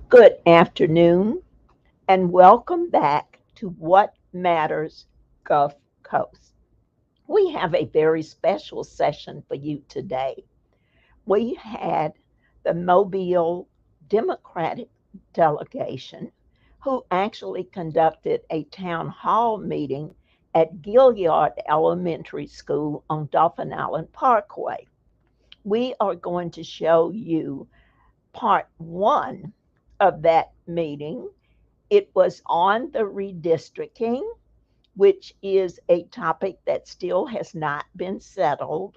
Good afternoon, and welcome back to What Matters Gulf Coast. We have a very special session for you today. We had the Mobile Democratic delegation who actually conducted a town hall meeting at Gilliard Elementary School on Dolphin Island Parkway. We are going to show you part one of that meeting. It was on the redistricting, which is a topic that still has not been settled.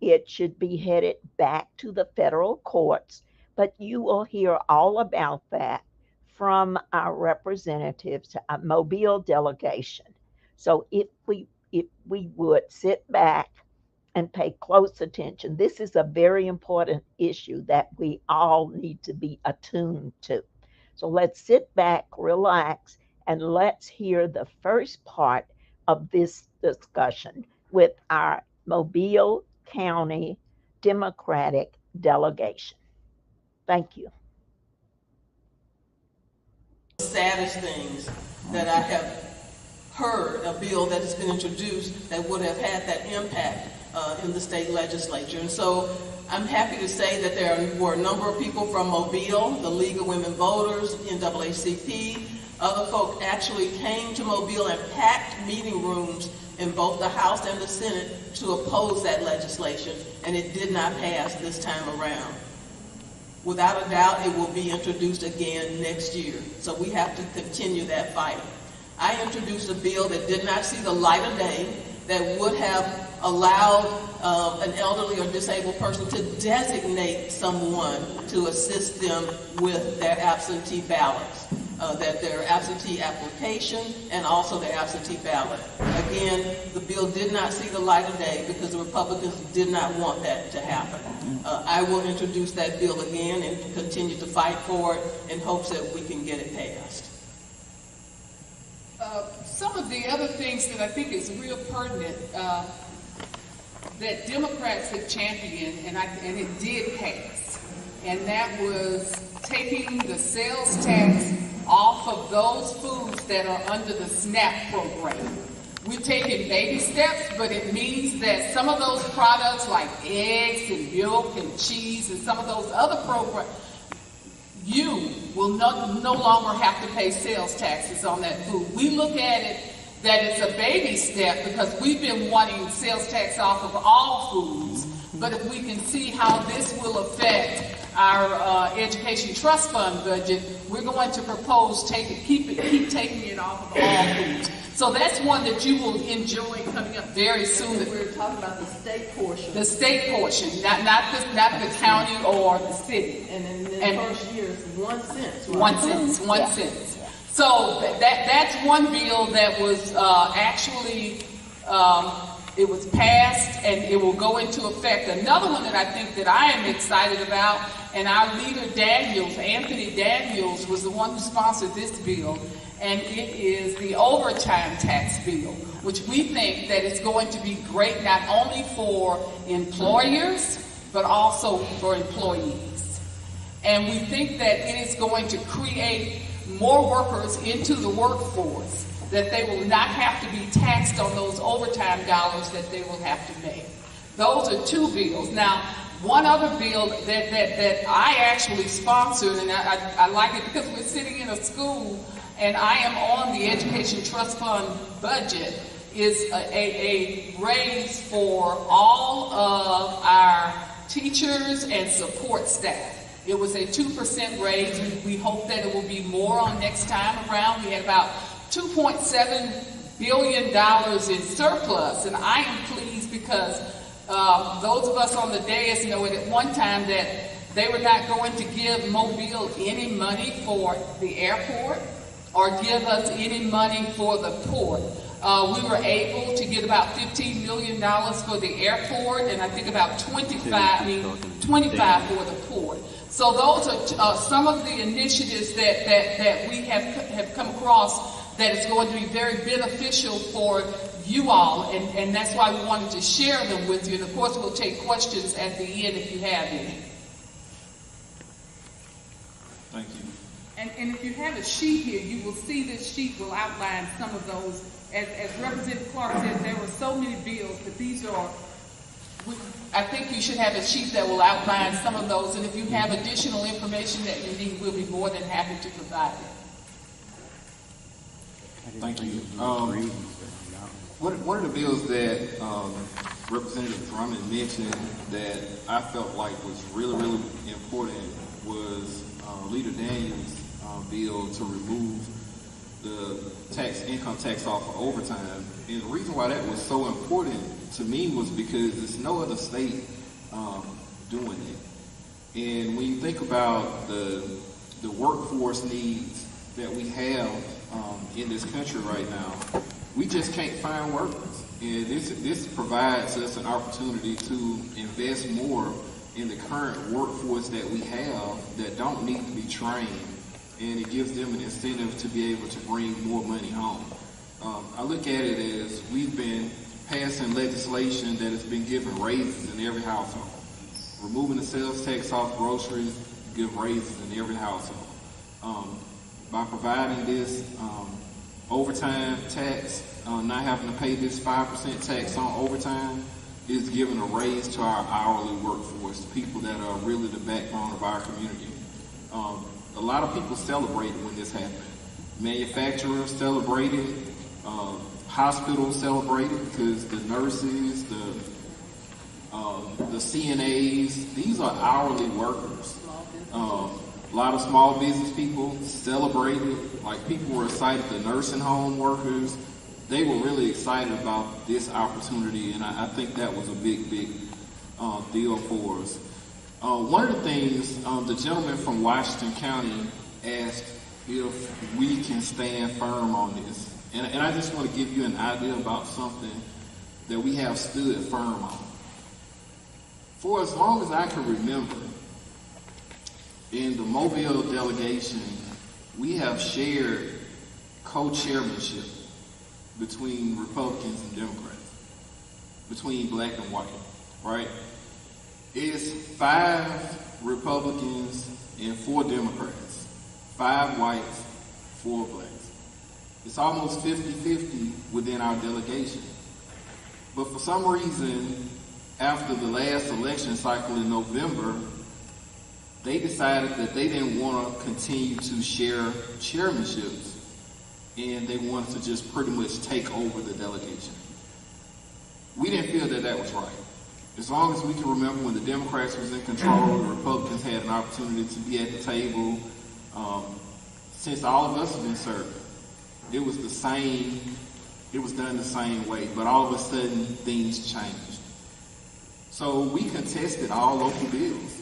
It should be headed back to the federal courts, but you will hear all about that from our representatives, our Mobile delegation. So if we would sit back and pay close attention, this is a very important issue that we all need to be attuned to. So let's sit back, relax, and let's hear the first part of this discussion with our Mobile County Democratic delegation. Thank you. Saddest things that I have heard, a bill that has been introduced that would have had that impact in the state legislature. And so I'm happy to say that there were a number of people from Mobile, the League of Women Voters, NAACP. Other folk actually came to Mobile and packed meeting rooms in both the House and the Senate to oppose that legislation, and it did not pass this time around. Without a doubt, it will be introduced again next year, so we have to continue that fight. I introduced a bill that did not see the light of day that would have allowed an elderly or disabled person to designate someone to assist them with their absentee ballots, that their absentee application and also their absentee ballot. Again, the bill did not see the light of day because the Republicans did not want that to happen. I will introduce that bill again and continue to fight for it in hopes that we can get it passed. Some of the other things that I think is real pertinent that Democrats have championed, and it did pass, and that was taking the sales tax off of those foods that are under the SNAP program. We're taking baby steps, but it means that some of those products like eggs and milk and cheese and some of those other programs, you will no longer have to pay sales taxes on that food. We look at it that it's a baby step because we've been wanting sales tax off of all foods, but if we can see how this will affect our education trust fund budget, we're going to propose keep taking it off of all foods. So that's one that you will enjoy coming up very soon. We're talking about the state portion. The state portion, not the county or the city. And in the first year, it's 1 cent. Right? 1 cent, 1 cent. So that's one bill that was actually, it was passed and it will go into effect. Another one that I think that I am excited about, and our leader Anthony Daniels, was the one who sponsored this bill, and it is the overtime tax bill, which we think that it's going to be great not only for employers, but also for employees. And we think that it is going to create more workers into the workforce, that they will not have to be taxed on those overtime dollars that they will have to make. Those are two bills. Now, one other bill that I actually sponsored, and I like it because we're sitting in a school and I am on the Education Trust Fund budget, is a raise for all of our teachers and support staff. It was a 2% raise. We hope that it will be more on next time around. We had about $2.7 billion in surplus, and I am pleased because those of us on the dais know it at one time that they were not going to give Mobile any money for the airport or give us any money for the port. We were able to get about $15 million for the airport, and I think about 25 for the port. So those are some of the initiatives that we have come across that is going to be very beneficial for you all, and that's why we wanted to share them with you. And of course, we'll take questions at the end if you have any. Thank you. And if you have a sheet here, you will see this sheet will outline some of those. As Representative Clark said, there were so many bills, but these are, I think you should have a sheet that will outline some of those, and if you have additional information that you need, we'll be more than happy to provide it. Thank you. One of the bills that Representative Drummond mentioned that I felt like was really, really important was Leader Daniels' bill to remove the income tax off of overtime. And the reason why that was so important to me was because there's no other state doing it. And when you think about the workforce needs that we have in this country right now, we just can't find workers. And this provides us an opportunity to invest more in the current workforce that we have that don't need to be trained, and it gives them an incentive to be able to bring more money home. I look at it as we've been passing legislation that has been giving raises in every household. Removing the sales tax off groceries, give raises in every household. By providing this overtime tax, not having to pay this 5% tax on overtime, is giving a raise to our hourly workforce, people that are really the backbone of our community. A lot of people celebrated when this happened. Manufacturers celebrated, hospitals celebrated because the nurses, the CNAs, these are hourly workers. A lot of small business people celebrated, like people were excited, the nursing home workers, they were really excited about this opportunity, and I think that was a big deal for us. One of the things, the gentleman from Washington County asked if we can stand firm on this. And I just want to give you an idea about something that we have stood firm on. For as long as I can remember, in the Mobile delegation, we have shared co-chairmanship between Republicans and Democrats, between black and white, right? It's 5 Republicans and 4 Democrats, 5 whites, 4 blacks. It's almost 50-50 within our delegation. But for some reason, after the last election cycle in November, they decided that they didn't want to continue to share chairmanships, and they wanted to just pretty much take over the delegation. We didn't feel that that was right. As long as we can remember when the Democrats was in control, the Republicans had an opportunity to be at the table. Since all of us have been serving, it was the same, it was done the same way, but all of a sudden things changed. So we contested all local bills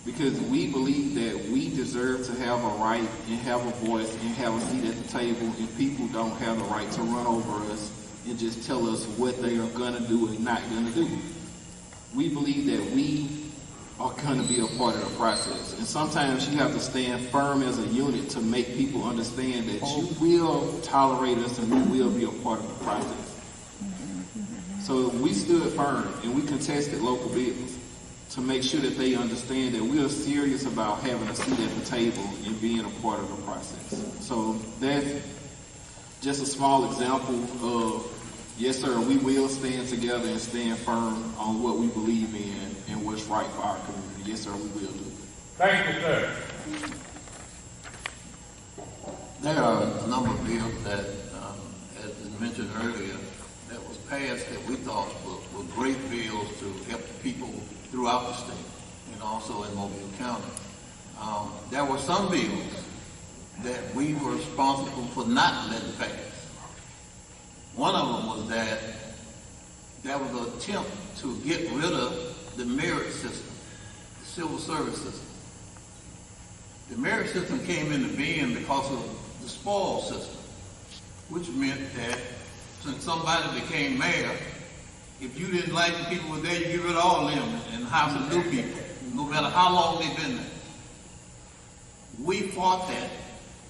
because we believe that we deserve to have a right and have a voice and have a seat at the table, and people don't have the right to run over us and just tell us what they are going to do and not going to do. We believe that we are going to be a part of the process. And sometimes you have to stand firm as a unit to make people understand that you will tolerate us and we will be a part of the process. So we stood firm and we contested local bills to make sure that they understand that we are serious about having a seat at the table and being a part of the process. So that's just a small example of, yes, sir, we will stand together and stand firm on what we believe in and what's right for our community. Yes, sir, we will do. Thank you, sir. There are a number of bills that, as was mentioned earlier, that was passed that we thought were great bills to help the people throughout the state and also in Mobile County. There were some bills that we were responsible for not letting pass. One of them was that there was an attempt to get rid of the merit system, the civil service system. The merit system came into being because of the spoil system, which meant that since somebody became mayor, if you didn't like the people who were there, you get rid of all of them and hire some new people, no matter how long they've been there. We fought that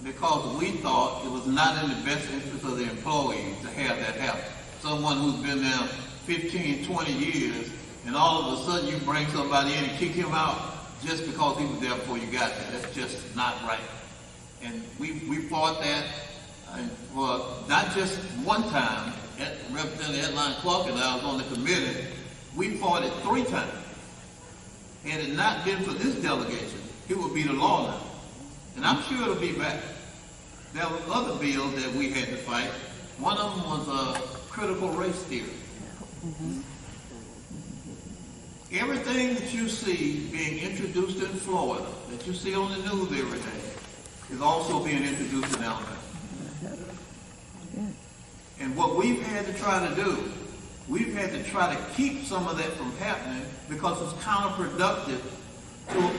because we thought it was not in the best interest of the employees to have that happen. Someone who's been there 15, 20 years, and all of a sudden you bring somebody in and kick him out just because he was there before you got there. That's just not right. And we fought that for not just one time. Representative Edline Clark and I was on the committee. We fought it 3 times. Had it not been for this delegation, it would be the law now. And I'm sure it'll be back. There were other bills that we had to fight. One of them was critical race theory. Everything that you see being introduced in Florida, that you see on the news every day, is also being introduced in Alabama. And what we've had to try to do, we've had to try to keep some of that from happening because it's counterproductive to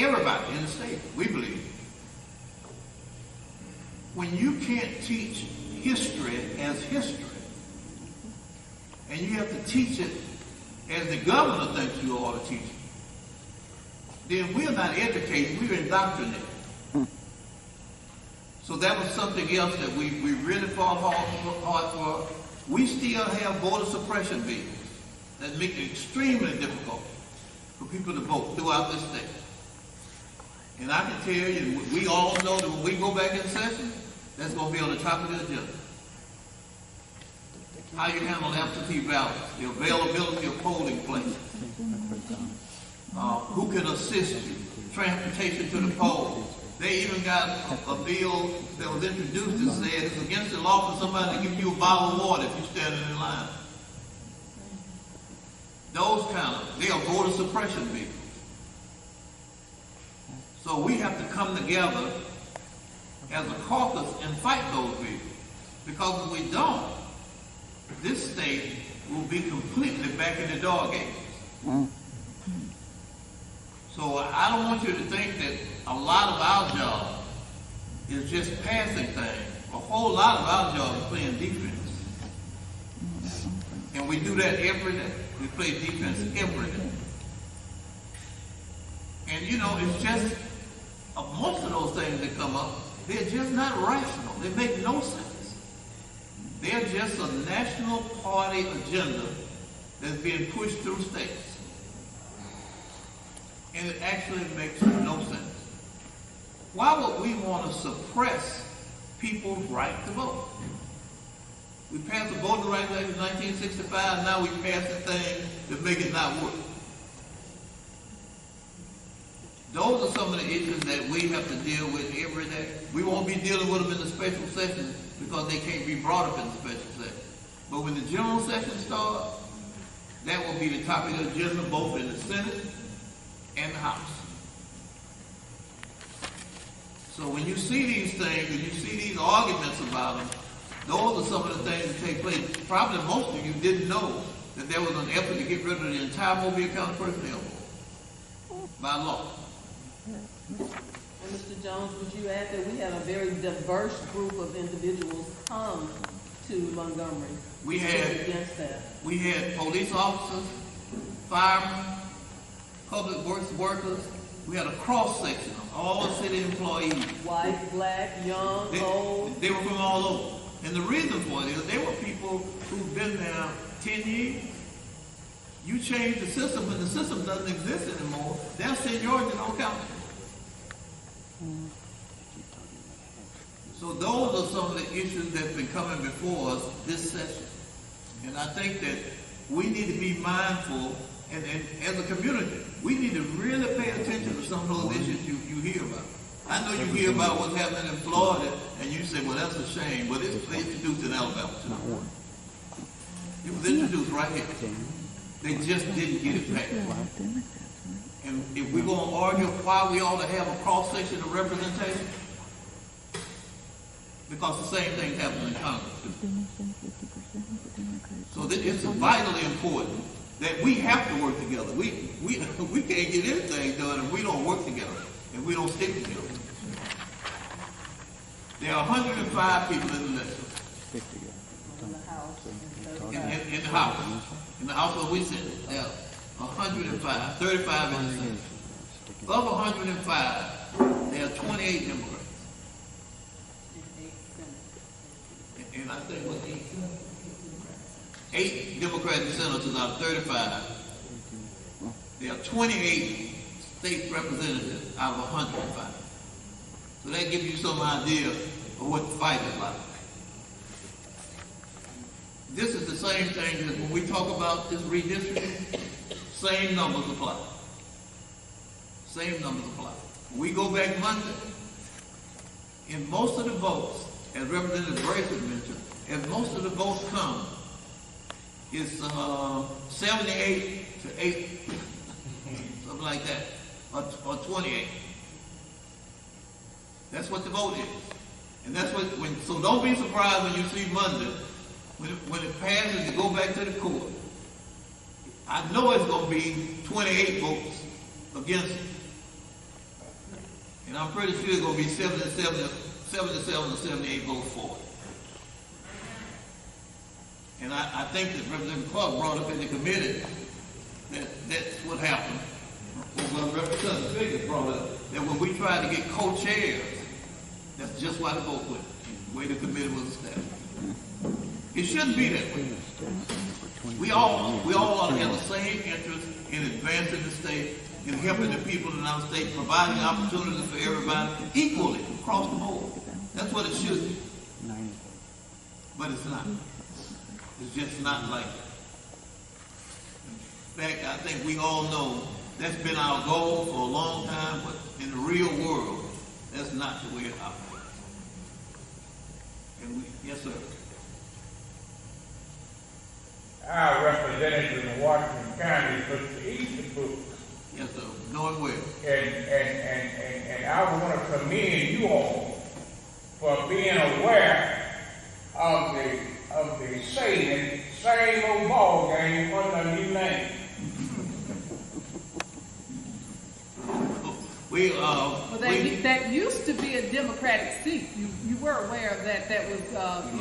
everybody in the state, we believe. When you can't teach history as history, and you have to teach it as the governor thinks you ought to teach it, then we're not educating, we're indoctrinating. So that was something else that we really fought hard for. We still have voter suppression bills that make it extremely difficult for people to vote throughout this state. And I can tell you, we all know that when we go back in session, that's going to be on the top of the agenda. How you handle absentee ballots, the availability of polling places, who can assist you, transportation to the polls. They even got a bill that was introduced that said it's against the law for somebody to give you a bottle of water if you're standing in line. Those they are voter suppression bills. So we have to come together as a caucus and fight those bills. Because if we don't, this state will be completely back in the dog ages. So I don't want you to think that a lot of our job is just passing things. A whole lot of our job is playing defense. And we do that every day. We play defense every day. And you know, it's just, most of those things that come up, they're just not rational. They make no sense. They're just a national party agenda that's being pushed through states. And it actually makes no sense. Why would we want to suppress people's right to vote? We passed the Voting Rights Act in 1965, now we pass the thing to make it not work. Those are some of the issues that we have to deal with every day. We won't be dealing with them in the special session because they can't be brought up in the special session. But when the general session starts, that will be the topic of the agenda both in the Senate and the House. So when you see these things, when you see these arguments about them, those are some of the things that take place. Probably most of you didn't know that there was an effort to get rid of the entire Mobile County personnel board by law. And Mr. Jones, would you add that we had a very diverse group of individuals come to Montgomery? We had against that. We had police officers, firemen, public works workers. We had a cross section of all city employees. White, black, young, old. They were from all over. And the reason for it is they were people who've been there 10 years. You change the system, when the system doesn't exist anymore, their seniority don't count. So those are some of the issues that's been coming before us this session. And I think that we need to be mindful, and as a community, we need to really pay attention to some of those issues you hear about. I know you hear about what's happening in Florida, and you say, well, that's a shame, but it's introduced in Alabama too. It was introduced right here. They just didn't get it back. And if we're going to argue why we ought to have a cross-section of representation, because the same thing happens in Congress. So it's vitally important that we have to work together. We can't get anything done if we don't work together, if we don't stick together. There are 105 people in the legislature. In the House. In the House where we sit, there are 105, 35 in the Senate. Of 105, there are 28 Democrats. And I think what 8 Democratic senators out of 35. There are 28 state representatives out of 105. So So that gives you some idea of what the fight is like. This is the same thing that when we talk about this redistricting, same numbers apply. Same numbers apply. When we go back Monday, in most of the votes, as Representative Bracelet mentioned, as most of the votes come, it's 78 to 8, something like that, or 28. That's what the vote is. And that's what, so don't be surprised when you see Monday, when it passes and go back to the court. I know it's going to be 28 votes against it. And I'm pretty sure it's going to be 77 or 78 votes for it. And I think that Representative Clark brought up in the committee that that's what happened. Well, Representative Figures brought up that when we tried to get co-chairs, that's just why the vote went, the way the committee was established. It shouldn't be that way. We all ought to have the same interest in advancing the state, in helping the people in our state, providing opportunities for everybody equally across the board. That's what it should be. But it's not. It's just not like that. In fact, I think we all know that's been our goal for a long time, but in the real world, that's not the way it operates. And yes, sir. Our representative in Washington County, Mr. Easterbrook. Yes, sir. Knowing well. And I want to commend you all for being aware of the saying, same old ball game under a new name. That used to be a Democratic seat. You were aware of that. That was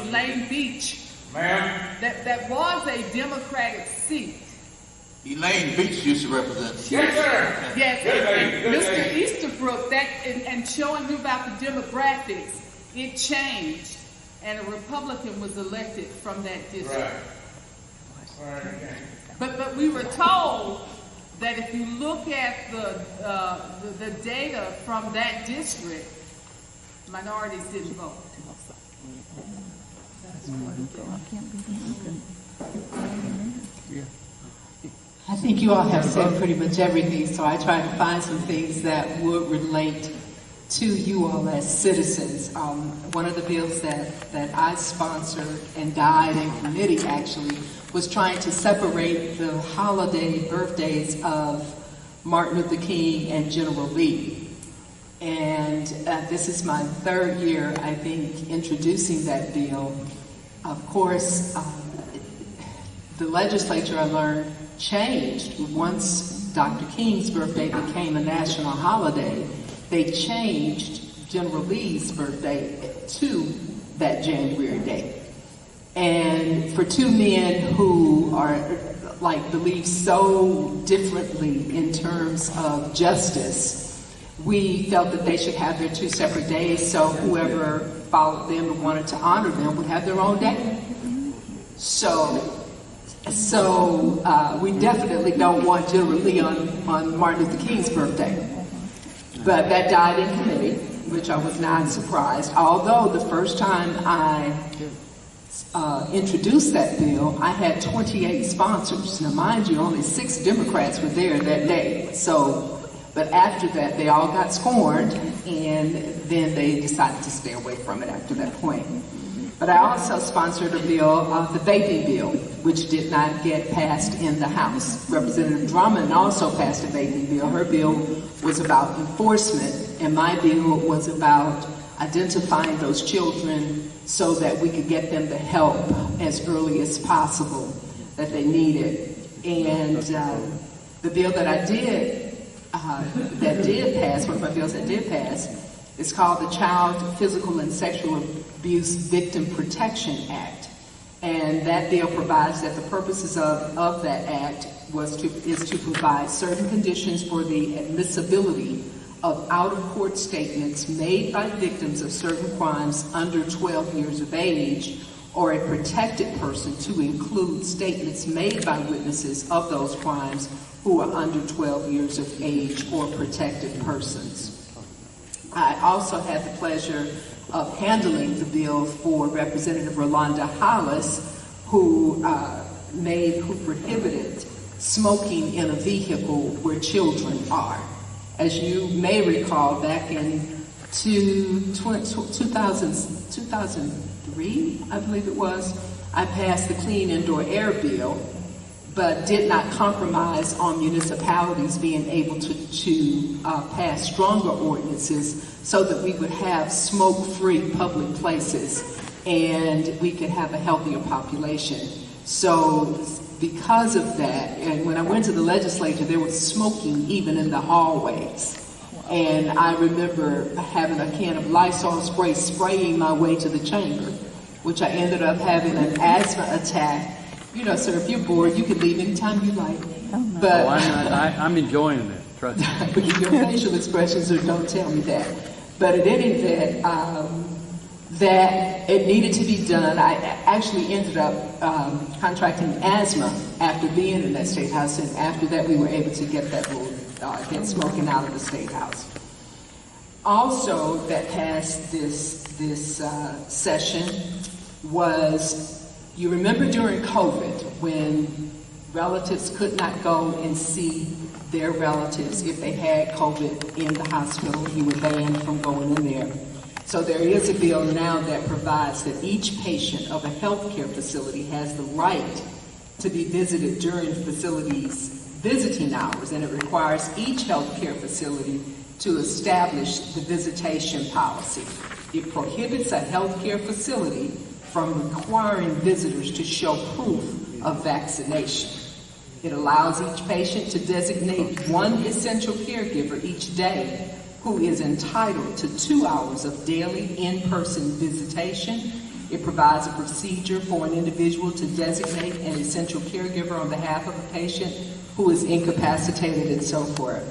Elaine Beach. Ma'am? That was a Democratic seat. Elaine Beach used to represent. Yes, sir. Yes, Yes, Mr. Easterbrook, and showing you about the demographics, it changed, and a Republican was elected from that district. Right. But we were told that if you look at the data from that district, minorities didn't vote. I think you all have said pretty much everything, so I tried to find some things that would relate to you all as citizens. One of the bills that I sponsored and died in committee actually was trying to separate the holiday birthdays of Martin Luther King and General Lee. And this is my third year, I think, introducing that bill. Of course, the legislature, I learned, changed once Dr. King's birthday became a national holiday. They changed General Lee's birthday to that January date. And for two men who are believe so differently in terms of justice, we felt that they should have their two separate days, so whoever followed them and wanted to honor them would have their own day. So we definitely don't want General Lee on Martin Luther King's birthday. But that died in committee, which I was not surprised. Although the first time I introduced that bill, I had 28 sponsors. Now, mind you, only 6 Democrats were there that day. But after that, they all got scorned, and then they decided to stay away from it after that point. But I also sponsored a bill, the vaping bill, which did not get passed in the House. Representative Drummond also passed a vaping bill. Her bill was about enforcement, and my bill was about identifying those children so that we could get them the help as early as possible that they needed. And the bill that I did, that did pass, one of my bills that did pass, is called the Child Physical and Sexual Abuse Victim Protection Act. And that bill provides that the purposes of that act is to provide certain conditions for the admissibility of out-of-court statements made by victims of certain crimes under 12 years of age, or a protected person to include statements made by witnesses of those crimes who are under 12 years of age or protected persons. I also had the pleasure of handling the bill for Representative Rolanda Hollis, who prohibited smoking in a vehicle where children are. As you may recall, back in 2003, I believe it was, I passed the Clean Indoor Air Bill, but did not compromise on municipalities being able to pass stronger ordinances so that we would have smoke-free public places and we could have a healthier population. So because of that, and when I went to the legislature, there was smoking even in the hallways. And I remember having a can of Lysol spray spraying my way to the chamber, which I ended up having an asthma attack. You know, sir, if you're bored, you can leave anytime you like. But I'm enjoying it, trust me. Your facial expressions don't tell me that. But at any event, that it needed to be done. I actually ended up contracting asthma after being in that state house, and after that we were able to get that rule, get smoking out of the state house. Also, that passed this session was, you remember during COVID when relatives could not go and see their relatives if they had COVID in the hospital, you were banned from going in there. So there is a bill now that provides that each patient of a healthcare facility has the right to be visited during the facility's visiting hours, and it requires each healthcare facility to establish the visitation policy. It prohibits a healthcare facility from requiring visitors to show proof of vaccination. It allows each patient to designate one essential caregiver each day who is entitled to 2 hours of daily in-person visitation. It provides a procedure for an individual to designate an essential caregiver on behalf of a patient who is incapacitated and so forth.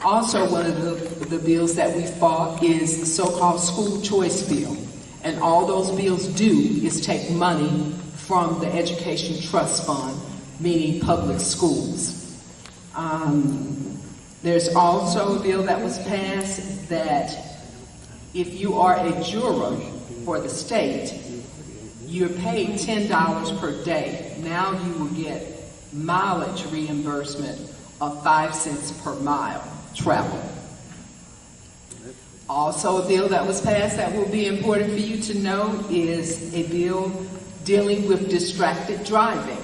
Also, one of the bills that we fought is the so-called school choice bill. And all those bills do is take money from the Education Trust Fund, meaning public schools. There's also a bill that was passed that if you are a juror for the state, you're paid $10 per day. Now you will get mileage reimbursement of 5 cents per mile travel. Also, a bill that was passed that will be important for you to know is a bill dealing with distracted driving.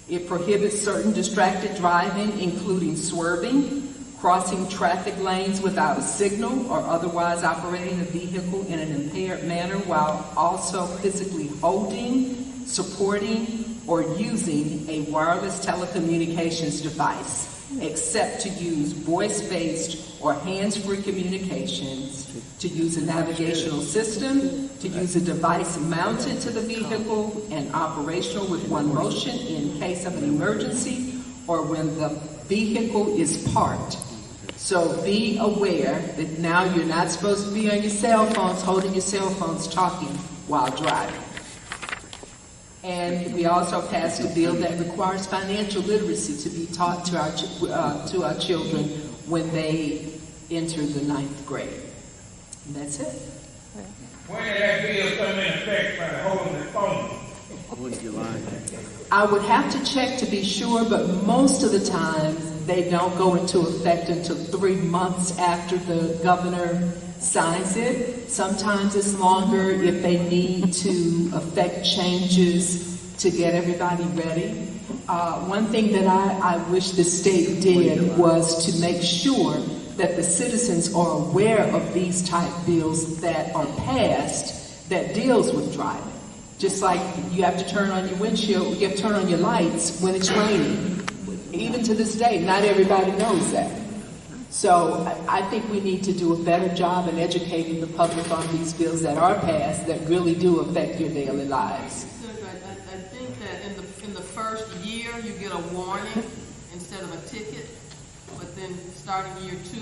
It prohibits certain distracted driving, including swerving, crossing traffic lanes without a signal, or otherwise operating a vehicle in an impaired manner while also physically holding, supporting, or using a wireless telecommunications device, except to use voice-based or hands-free communications, to use a navigational system, to use a device mounted to the vehicle and operational with one motion in case of an emergency or when the vehicle is parked. So be aware that now you're not supposed to be on your cell phones, holding your cell phones, talking while driving. And we also passed a bill that requires financial literacy to be taught to our children when they enter the 9th grade. And that's it. When did that bill come in effect for holding the phone? I would have to check to be sure, but most of the time they don't go into effect until 3 months after the governor signs it. Sometimes it's longer if they need to affect changes to get everybody ready. One thing that I wish the state did was to make sure that the citizens are aware of these type bills that are passed that deals with driving. Just like you have to turn on your windshield, you have to turn on your lights when it's raining. Even to this day, not everybody knows that. So I think we need to do a better job in educating the public on these bills that are passed that really do affect your daily lives. I think that in the first year you get a warning instead of a ticket, but then starting year 2,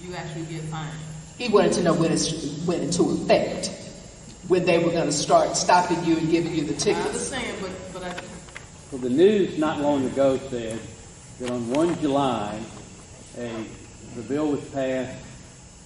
you actually get fined. He wanted to know when it went into effect, when they were going to start stopping you and giving you the tickets. I understand, but I... Well, the news not long ago said that on 1 July, the bill was passed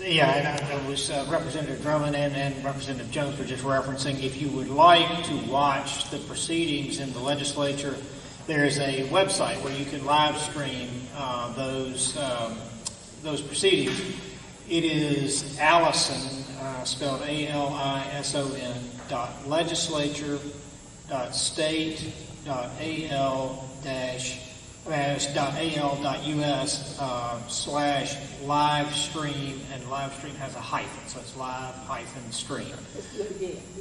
Yeah, and I was Representative Drummond and Representative Jones were just referencing, if you would like to watch the proceedings in the legislature, there is a website where you can live stream those proceedings. It is Allison, spelled ALISON, legislature.al-al.us/live stream, and live stream has a hyphen, so it's live-stream.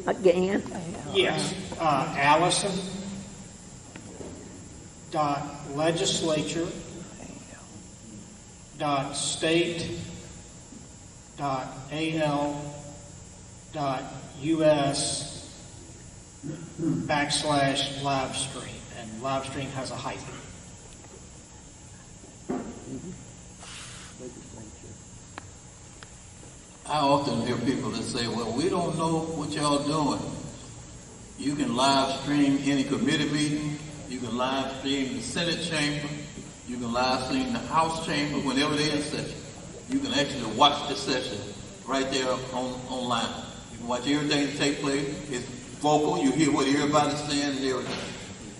Again? Yes, Allison.legislature.al.us/live stream, and live stream has a hyphen. I often hear people that say, well, we don't know what y'all doing. You can live stream any committee meeting. You can live stream the Senate chamber. You can live stream the House chamber whenever they're in session. You can actually watch the session right there online. You can watch everything that takes place. It's vocal. You hear what everybody's saying and everything.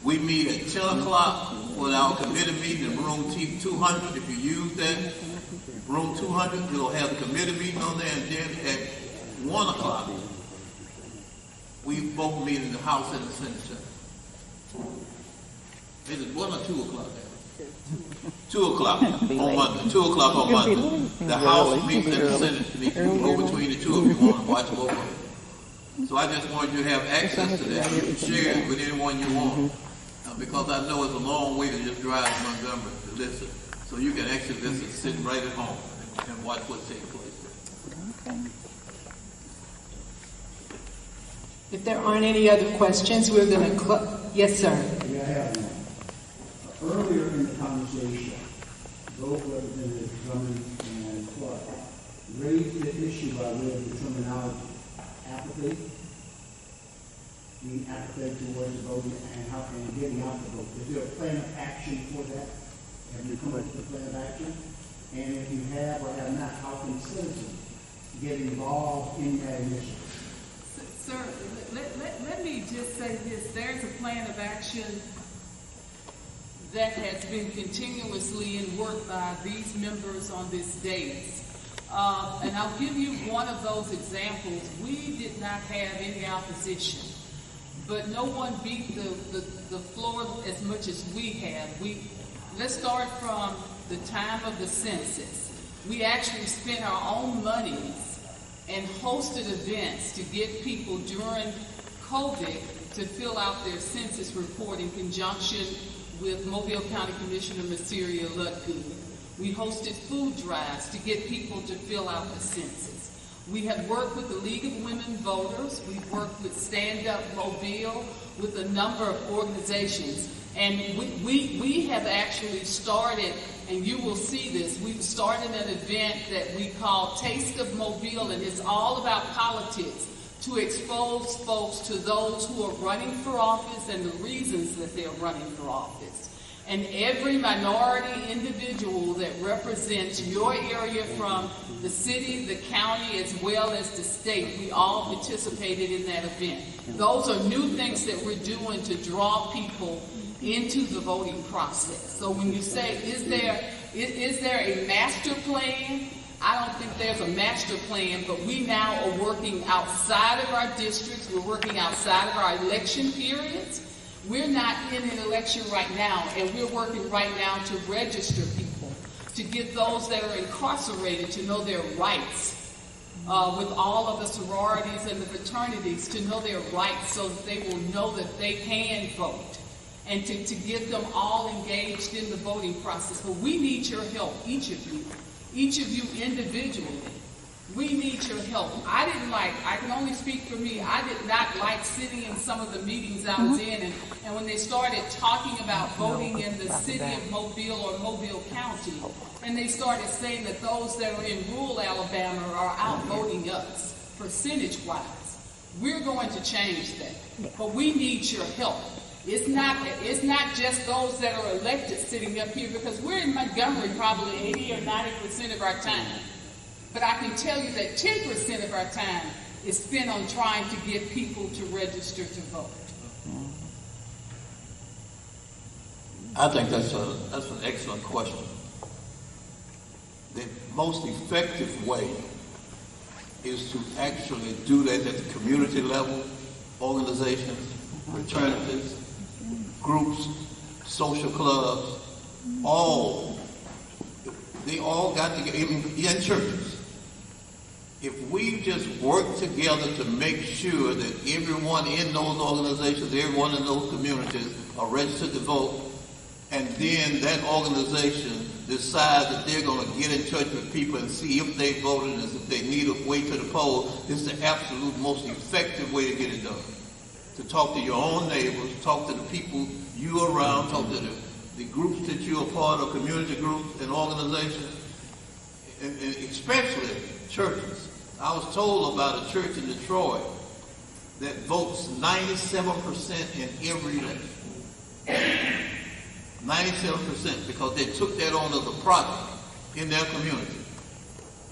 We meet at 10 o'clock for our committee meeting in room 200. If you use that, room 200, we'll have the committee meeting on there, and then at 1 o'clock, we both meet in the House and the Senate chamber. Is it 1 or 2 o'clock? 2 o'clock on Monday. 2 o'clock on Monday. The House meets and the Senate meets. You can go between the two if you want to watch both of them. So I just wanted you to have access to that. You can share it with anyone you want. Because I know it's a long way to just drive to Montgomery to listen. So you can actually listen sitting right at home and watch what's taking place. Okay. If there aren't any other questions, we're going to yes, sir. Yeah, I have one. Earlier in the conversation, both Representatives Drummond and Clark raised the issue by way of the terminology apathy, being apathetic towards the voting, and how can getting out the vote. Is there a plan of action for that? Have you come up with a plan of action? And if you have or have not, how can citizens get involved in that initiative? Sir, let me just say this. There's a plan of action that has been continuously in work by these members on this dais. And I'll give you one of those examples. We did not have any opposition, but no one beat the floor as much as we have. Let's start from the time of the census. We actually spent our own monies and hosted events to get people during COVID to fill out their census report in conjunction with Mobile County Commissioner Masiria Lutgood. We hosted food drives to get people to fill out the census. We have worked with the League of Women Voters. We've worked with Stand Up Mobile, with a number of organizations. And we have actually started, and you will see this, we've started an event that we call Taste of Mobile, and it's all about politics, to expose folks to those who are running for office and the reasons that they're running for office. And every minority individual that represents your area from the city, the county, as well as the state, we all participated in that event. Those are new things that we're doing to draw people into the voting process. So when you say, is there a master plan? I don't think there's a master plan, but we now are working outside of our districts. We're working outside of our election periods. We're not in an election right now, and we're working right now to register people, to get those that are incarcerated to know their rights, with all of the sororities and the fraternities to know their rights so that they will know that they can vote, and to get them all engaged in the voting process. But we need your help, each of you individually. We need your help. I can only speak for me, I did not like sitting in some of the meetings I was in, and when they started talking about voting in the city of Mobile or Mobile County, and they started saying that those that are in rural Alabama are outvoting us, percentage-wise. We're going to change that, but we need your help. It's not just those that are elected sitting up here, because we're in Montgomery probably 80 or 90% of our time. But I can tell you that 10% of our time is spent on trying to get people to register to vote. I think that's an excellent question. The most effective way is to actually do that at the community level, organizations, fraternities, groups, social clubs, they all got together, even in churches. If we just work together to make sure that everyone in those organizations, everyone in those communities are registered to vote, and then that organization decides that they're going to get in touch with people and see if they voted and if they need a way to the poll, this is the absolute most effective way to get it done. To talk to your own neighbors, talk to the people you are around, talk to the groups that you're a part of, community groups and organizations, and especially churches. I was told about a church in Detroit that votes 97% in every election. 97%, because they took that on as a project in their community.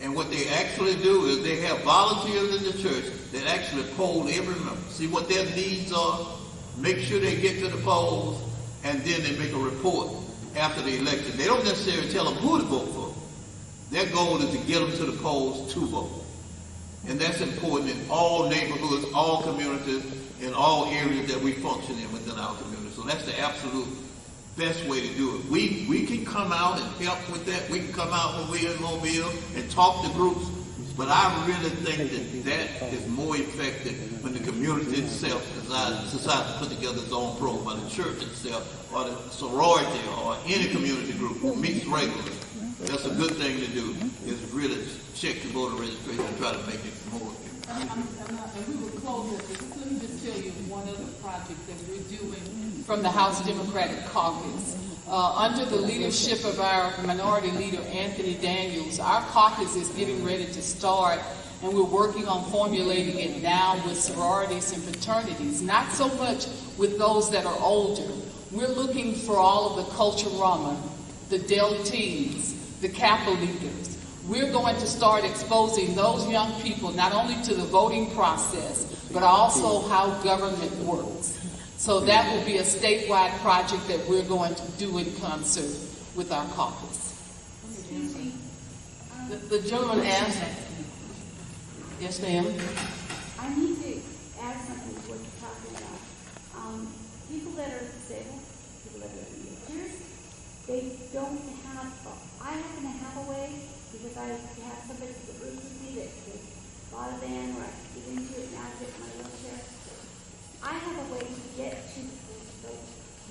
And what they actually do is they have volunteers in the church that actually poll every member, see what their needs are, make sure they get to the polls, and then they make a report after the election. They don't necessarily tell them who to vote for. Their goal is to get them to the polls to vote. And that's important in all neighborhoods, all communities, in all areas that we function in within our community. So that's the absolute best way to do it. We can come out and help with that. We can come out when we're in Mobile and talk to groups. But I really think that is more effective when the community itself decides to put together its own program, or the church itself, or the sorority, or any community group who meets regularly. That's a good thing to do, is really check the voter registration and try to make it more. And we will close with this. Let me just tell you one other project that we're doing from the House Democratic Caucus. Under the leadership of our minority leader, Anthony Daniels, our caucus is getting ready to start, and we're working on formulating it now with sororities and fraternities, not so much with those that are older. We're looking for all of the Culturama, the Deltees, the Kappa leaders. We're going to start exposing those young people not only to the voting process, but also how government works. So that will be a statewide project that we're going to do in concert with our caucus. The gentleman asked. Yes, ma'am. I need to add something to what you're talking about. People that are disabled, people that are in wheelchairs, they don't have, I happen to have a way, because I have somebody that lives with me that bought a van where I could get into it and out of it in my wheelchair. I have a way to get to the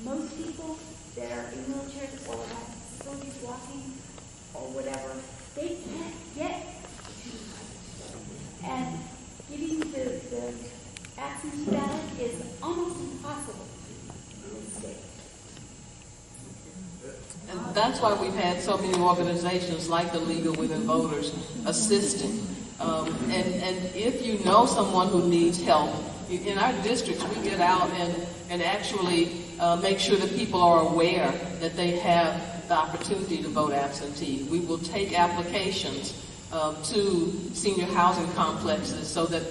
most people that are in wheelchairs or have disabilities walking or whatever, they can't get to the and giving the absentee ballot is almost impossible in this state. And that's why we've had so many organizations like the League of Women Voters assisting. And if you know someone who needs help, in our districts, we get out and actually make sure that people are aware that they have the opportunity to vote absentee. We will take applications to senior housing complexes so that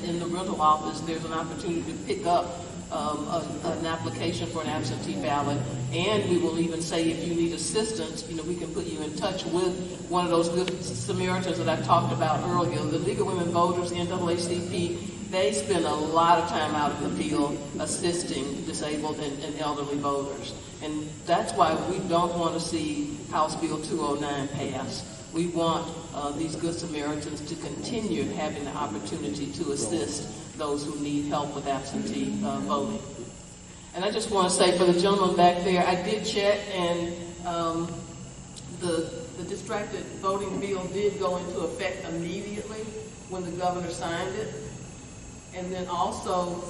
in the rental office there's an opportunity to pick up an application for an absentee ballot, and we will even say if you need assistance, we can put you in touch with one of those good Samaritans that I talked about earlier. The League of Women Voters, NAACP, they spend a lot of time out in the field assisting disabled and elderly voters. And that's why we don't want to see House Bill 209 pass. We want these Good Samaritans to continue having the opportunity to assist those who need help with absentee voting. And I just want to say for the gentleman back there, I did check, and the distracted voting bill did go into effect immediately when the governor signed it. And then also,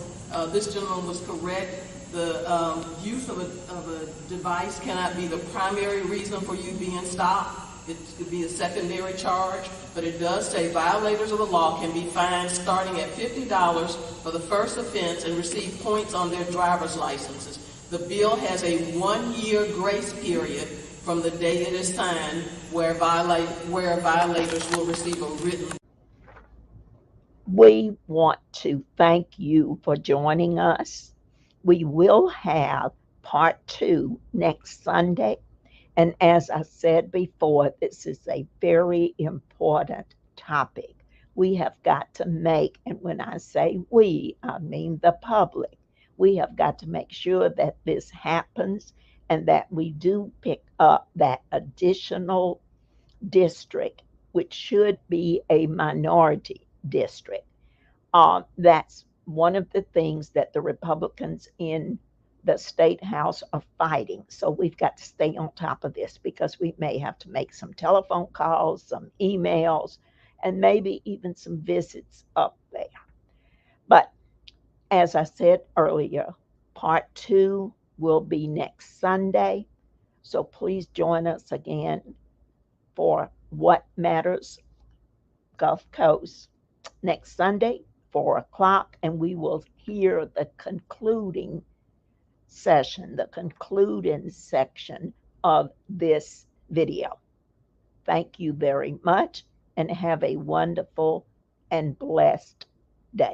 this gentleman was correct. The use of a device cannot be the primary reason for you being stopped. It could be a secondary charge, but it does say violators of the law can be fined starting at $50 for the first offense and receive points on their driver's licenses. The bill has a 1-year grace period from the day it is signed, where violators will receive a written. We want to thank you for joining us. We will have part 2 next Sunday. And as I said before, this is a very important topic. We have got to make, and when I say we, I mean the public, we have got to make sure that this happens and that we do pick up that additional district, which should be a minority district. That's one of the things that the Republicans in the state house are fighting. So we've got to stay on top of this because we may have to make some telephone calls, some emails, and maybe even some visits up there. But as I said earlier, part 2 will be next Sunday. So please join us again for What Matters Gulf Coast next Sunday, 4 o'clock, and we will hear the concluding session, the concluding section of this video. Thank you very much and have a wonderful and blessed day.